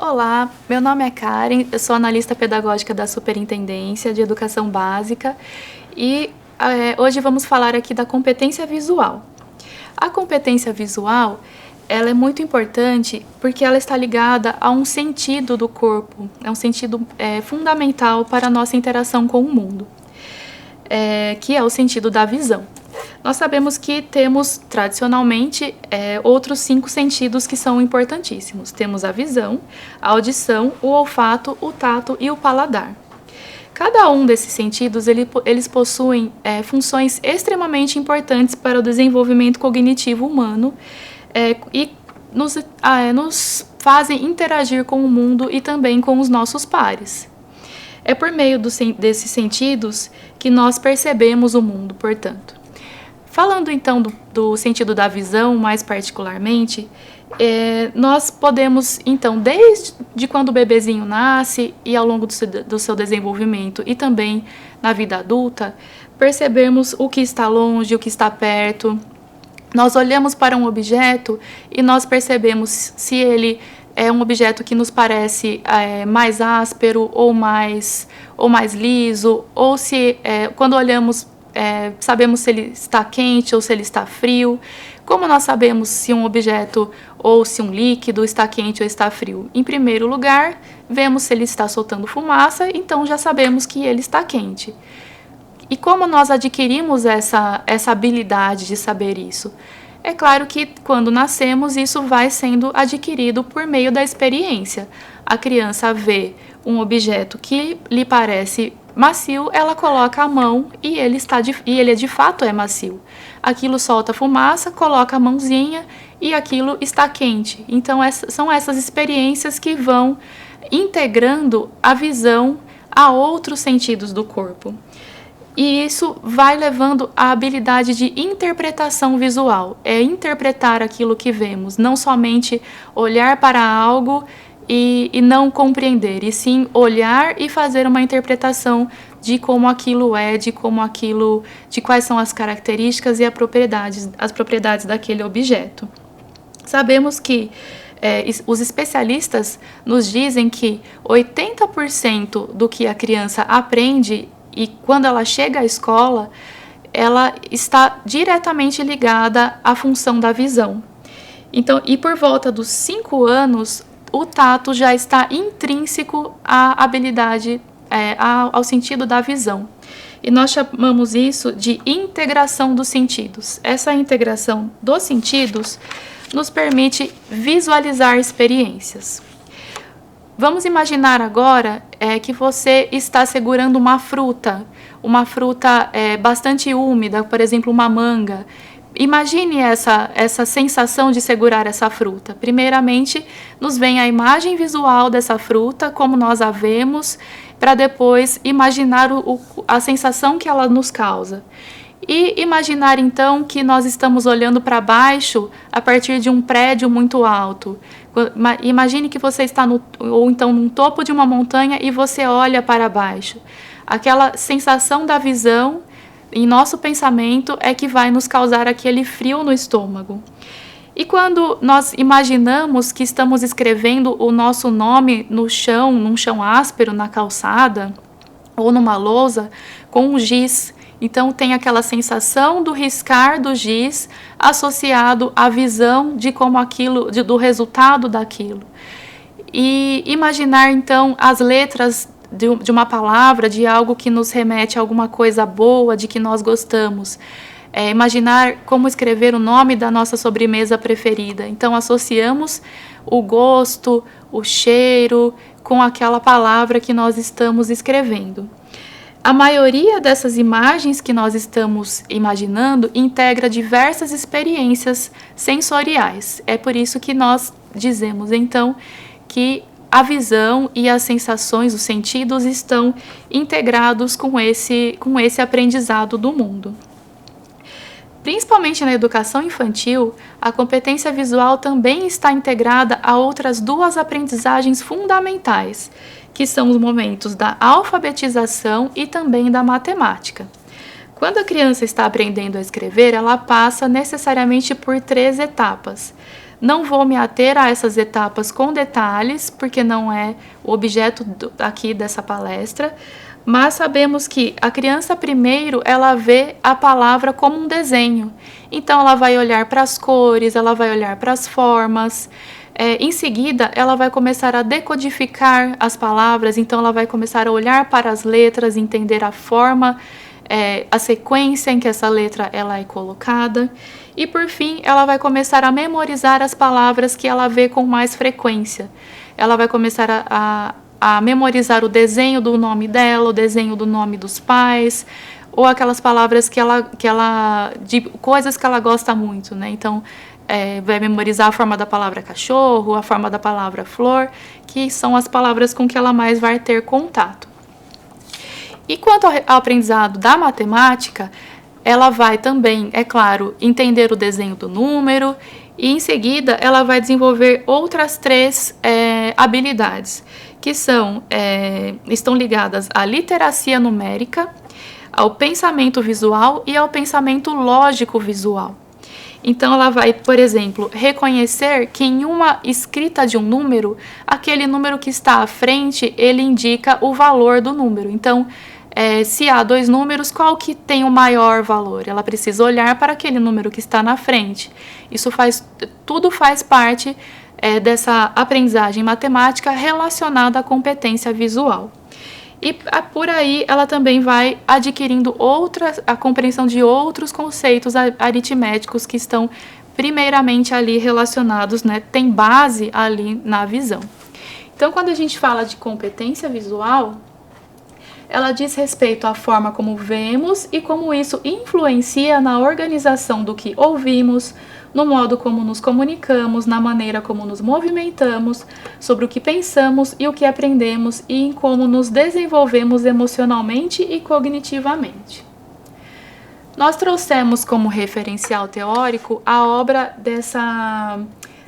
Olá, meu nome é Karen, eu sou analista pedagógica da Superintendência de Educação Básica e hoje vamos falar aqui da competência visual. A competência visual, ela é muito importante porque ela está ligada a um sentido do corpo, é um sentido fundamental para a nossa interação com o mundo, que é o sentido da visão. Nós sabemos que temos, tradicionalmente, outros 5 sentidos que são importantíssimos. Temos a visão, a audição, o olfato, o tato e o paladar. Cada um desses sentidos, eles possuem funções extremamente importantes para o desenvolvimento cognitivo humano e nos fazem interagir com o mundo e também com os nossos pares. É por meio desses sentidos que nós percebemos o mundo, portanto. Falando então do sentido da visão, mais particularmente, nós podemos, então, desde quando o bebezinho nasce e ao longo do seu desenvolvimento e também na vida adulta, percebermos o que está longe, o que está perto. Nós olhamos para um objeto e nós percebemos se ele é um objeto que nos parece mais áspero ou mais liso, ou se quando olhamos sabemos se ele está quente ou se ele está frio. Como nós sabemos se um objeto ou se um líquido está quente ou está frio? Em primeiro lugar, vemos se ele está soltando fumaça, então já sabemos que ele está quente. E como nós adquirimos essa habilidade de saber isso? É claro que quando nascemos isso vai sendo adquirido por meio da experiência. A criança vê um objeto que lhe parece macio, ela coloca a mão e ele de fato é macio. Aquilo solta fumaça, coloca a mãozinha e aquilo está quente. Então são essas experiências que vão integrando a visão a outros sentidos do corpo. E isso vai levando à habilidade de interpretação visual. É interpretar aquilo que vemos, não somente olhar para algo e não compreender, e sim olhar e fazer uma interpretação de como aquilo de quais são as características e as propriedades daquele objeto. Sabemos que os especialistas nos dizem que 80% do que a criança aprende e quando ela chega à escola, ela está diretamente ligada à função da visão. Então, e por volta dos 5 anos, o tato já está intrínseco à habilidade, ao sentido da visão. E nós chamamos isso de integração dos sentidos. Essa integração dos sentidos nos permite visualizar experiências. Vamos imaginar agora que você está segurando uma fruta bastante úmida, por exemplo, uma manga. Imagine essa sensação de segurar essa fruta. Primeiramente, nos vem a imagem visual dessa fruta, como nós a vemos, para depois imaginar a sensação que ela nos causa. E imaginar então que nós estamos olhando para baixo a partir de um prédio muito alto. Imagine que você está no topo de uma montanha e você olha para baixo. Aquela sensação da visão em nosso pensamento é que vai nos causar aquele frio no estômago. E quando nós imaginamos que estamos escrevendo o nosso nome no chão, num chão áspero, na calçada, ou numa lousa, com um giz, então tem aquela sensação do riscar do giz associado à visão de como do resultado daquilo. E imaginar então as letras de uma palavra, de algo que nos remete a alguma coisa boa, de que nós gostamos. Imaginar como escrever o nome da nossa sobremesa preferida. Então associamos o gosto, o cheiro com aquela palavra que nós estamos escrevendo. A maioria dessas imagens que nós estamos imaginando integra diversas experiências sensoriais. É por isso que nós dizemos, então, que a visão e as sensações, os sentidos estão integrados com esse aprendizado do mundo. Principalmente na educação infantil, a competência visual também está integrada a outras 2 aprendizagens fundamentais, que são os momentos da alfabetização e também da matemática. Quando a criança está aprendendo a escrever, ela passa necessariamente por 3 etapas. Não vou me ater a essas etapas com detalhes, porque não é o objeto aqui dessa palestra, mas sabemos que a criança primeiro ela vê a palavra como um desenho. Então ela vai olhar para as cores, ela vai olhar para as formas. Em seguida, ela vai começar a decodificar as palavras, então ela vai começar a olhar para as letras, entender a forma, a sequência em que essa letra ela é colocada. E por fim, ela vai começar a memorizar as palavras que ela vê com mais frequência. Ela vai começar a memorizar o desenho do nome dela, o desenho do nome dos pais, ou aquelas palavras de coisas que ela gosta muito, né? Então, vai memorizar a forma da palavra cachorro, a forma da palavra flor, que são as palavras com que ela mais vai ter contato. E quanto ao aprendizado da matemática, ela vai também, é claro, entender o desenho do número e, em seguida, ela vai desenvolver outras 3 habilidades, que estão ligadas à literacia numérica, ao pensamento visual e ao pensamento lógico visual. Então, ela vai, por exemplo, reconhecer que em uma escrita de um número, aquele número que está à frente, ele indica o valor do número. Então, se há 2 números, qual que tem o maior valor? Ela precisa olhar para aquele número que está na frente. Tudo faz parte dessa aprendizagem matemática relacionada à competência visual. E por aí ela também vai adquirindo a compreensão de outros conceitos aritméticos que estão primeiramente ali relacionados, né, tem base ali na visão. Então, quando a gente fala de competência visual, ela diz respeito à forma como vemos e como isso influencia na organização do que ouvimos, no modo como nos comunicamos, na maneira como nos movimentamos, sobre o que pensamos e o que aprendemos e em como nos desenvolvemos emocionalmente e cognitivamente. Nós trouxemos como referencial teórico a obra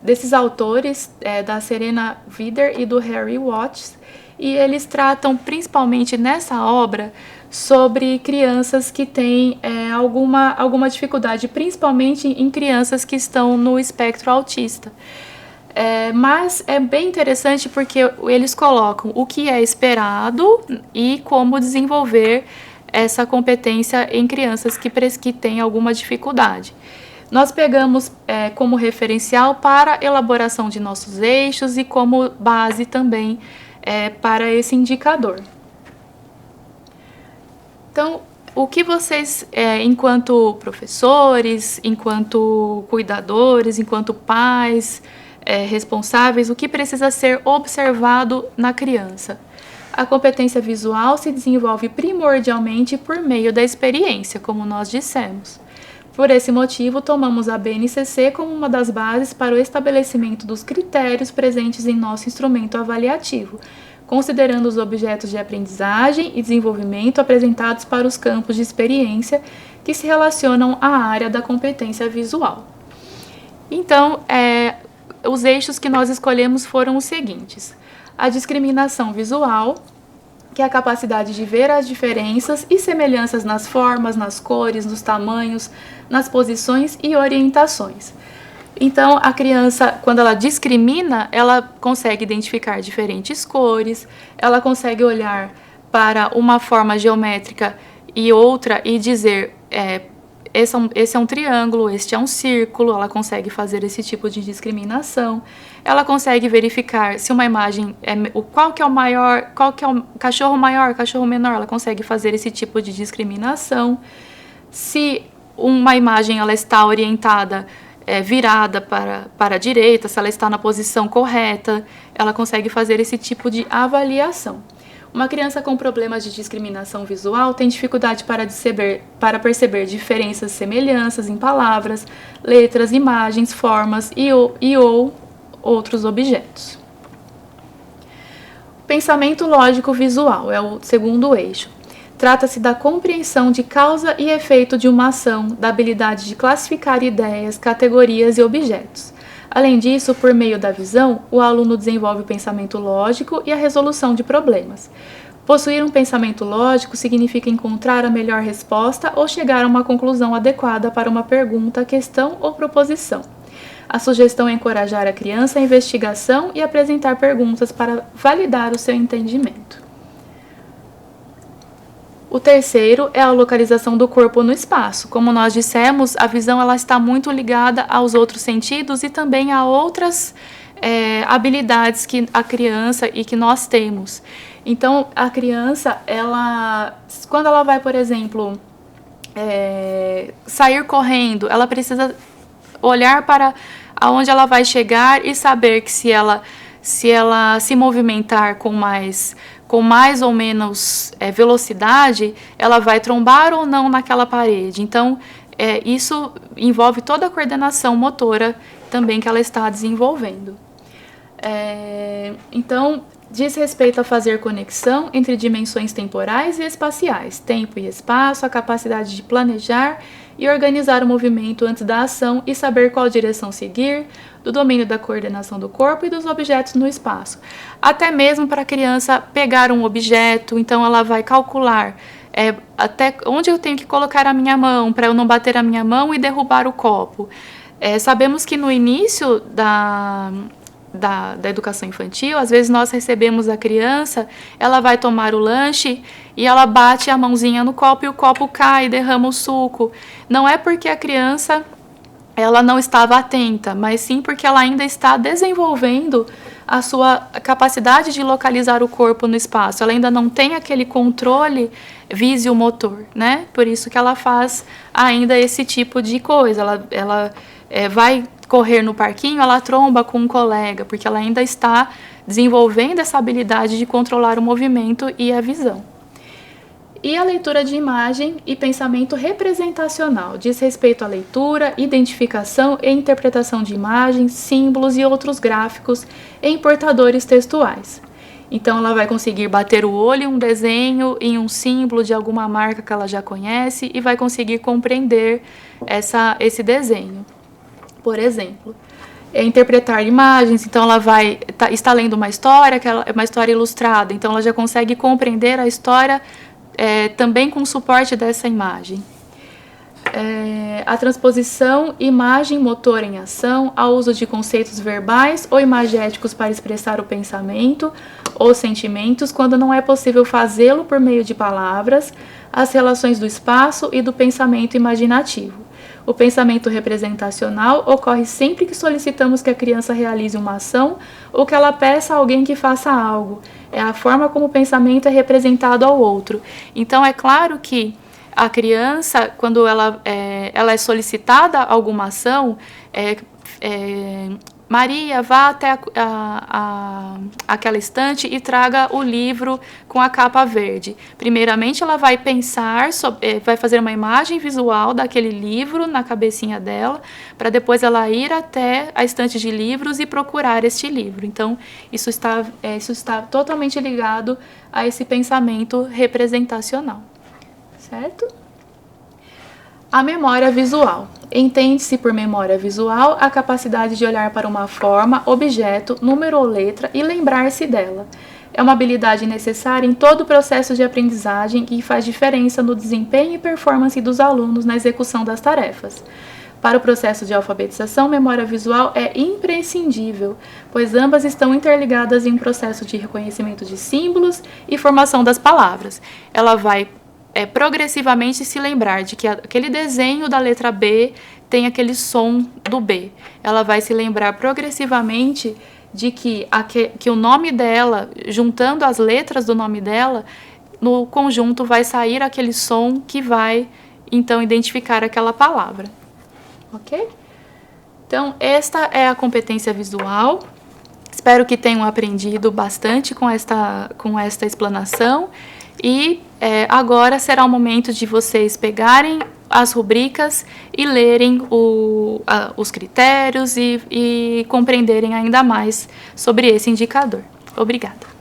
desses autores, da Serena Wieder e do Harry Watts, e eles tratam principalmente nessa obra sobre crianças que têm alguma dificuldade, principalmente em crianças que estão no espectro autista. Mas é bem interessante porque eles colocam o que é esperado e como desenvolver essa competência em crianças que têm alguma dificuldade. Nós pegamos como referencial para a elaboração de nossos eixos e como base também para esse indicador. Então, o que vocês, enquanto professores, enquanto cuidadores, enquanto pais responsáveis, o que precisa ser observado na criança? A competência visual se desenvolve primordialmente por meio da experiência, como nós dissemos. Por esse motivo, tomamos a BNCC como uma das bases para o estabelecimento dos critérios presentes em nosso instrumento avaliativo, considerando os objetos de aprendizagem e desenvolvimento apresentados para os campos de experiência que se relacionam à área da competência visual. Então, os eixos que nós escolhemos foram os seguintes: a discriminação visual, que é a capacidade de ver as diferenças e semelhanças nas formas, nas cores, nos tamanhos, nas posições e orientações. Então, a criança, quando ela discrimina, ela consegue identificar diferentes cores, ela consegue olhar para uma forma geométrica e outra e dizer, esse é um triângulo, este é um círculo, ela consegue fazer esse tipo de discriminação. Ela consegue verificar se uma imagem, qual que é o cachorro maior, cachorro menor, ela consegue fazer esse tipo de discriminação. Se uma imagem ela está orientada, virada para a direita, se ela está na posição correta, ela consegue fazer esse tipo de avaliação. Uma criança com problemas de discriminação visual tem dificuldade para perceber diferenças e semelhanças em palavras, letras, imagens, formas ou outros objetos. Pensamento lógico visual é o segundo eixo. Trata-se da compreensão de causa e efeito de uma ação, da habilidade de classificar ideias, categorias e objetos. Além disso, por meio da visão, o aluno desenvolve o pensamento lógico e a resolução de problemas. Possuir um pensamento lógico significa encontrar a melhor resposta ou chegar a uma conclusão adequada para uma pergunta, questão ou proposição. A sugestão é encorajar a criança à investigação e apresentar perguntas para validar o seu entendimento. O terceiro é a localização do corpo no espaço. Como nós dissemos, a visão ela está muito ligada aos outros sentidos e também a outras habilidades que a criança e que nós temos. Então, a criança, quando ela vai, por exemplo, sair correndo, ela precisa olhar para aonde ela vai chegar e saber que se ela se movimentar com mais ou menos velocidade, ela vai trombar ou não naquela parede. Então, isso envolve toda a coordenação motora também que ela está desenvolvendo. Então, diz respeito a fazer conexão entre dimensões temporais e espaciais, tempo e espaço, a capacidade de planejar e organizar o movimento antes da ação e saber qual direção seguir, do domínio da coordenação do corpo e dos objetos no espaço. Até mesmo para a criança pegar um objeto, então ela vai calcular até onde eu tenho que colocar a minha mão para eu não bater a minha mão e derrubar o copo. Sabemos que no início da educação infantil, às vezes nós recebemos a criança, ela vai tomar o lanche e ela bate a mãozinha no copo e o copo cai, derrama o suco. Não é porque a criança ela não estava atenta, mas sim porque ela ainda está desenvolvendo a sua capacidade de localizar o corpo no espaço. Ela ainda não tem aquele controle visiomotor, né? Por isso que ela faz ainda esse tipo de coisa. Ela vai correr no parquinho, ela tromba com um colega, porque ela ainda está desenvolvendo essa habilidade de controlar o movimento e a visão. E a leitura de imagem e pensamento representacional diz respeito à leitura, identificação e interpretação de imagens, símbolos e outros gráficos em portadores textuais. Então, ela vai conseguir bater o olho em um desenho, em um símbolo de alguma marca que ela já conhece e vai conseguir compreender esse desenho. Por exemplo, interpretar imagens, então ela está lendo uma história, que é uma história ilustrada, então ela já consegue compreender a história também com o suporte dessa imagem. A transposição imagem motor em ação, ao uso de conceitos verbais ou imagéticos para expressar o pensamento ou sentimentos, quando não é possível fazê-lo por meio de palavras, as relações do espaço e do pensamento imaginativo. O pensamento representacional ocorre sempre que solicitamos que a criança realize uma ação ou que ela peça a alguém que faça algo. É a forma como o pensamento é representado ao outro. Então, é claro que a criança, quando ela é solicitada alguma ação, Maria, vá até aquela estante e traga o livro com a capa verde. Primeiramente, ela vai pensar, vai fazer uma imagem visual daquele livro na cabecinha dela, para depois ela ir até a estante de livros e procurar este livro. Então, isso está totalmente ligado a esse pensamento representacional, certo? A memória visual. Entende-se por memória visual a capacidade de olhar para uma forma, objeto, número ou letra e lembrar-se dela. É uma habilidade necessária em todo o processo de aprendizagem e faz diferença no desempenho e performance dos alunos na execução das tarefas. Para o processo de alfabetização, memória visual é imprescindível, pois ambas estão interligadas em um processo de reconhecimento de símbolos e formação das palavras. Ela vai progressivamente se lembrar de que aquele desenho da letra B tem aquele som do B. Ela vai se lembrar progressivamente de que o nome dela, juntando as letras do nome dela, no conjunto vai sair aquele som que vai, então, identificar aquela palavra. Ok? Então, esta é a competência visual. Espero que tenham aprendido bastante com esta explanação. E agora será o momento de vocês pegarem as rubricas e lerem os critérios e compreenderem ainda mais sobre esse indicador. Obrigada.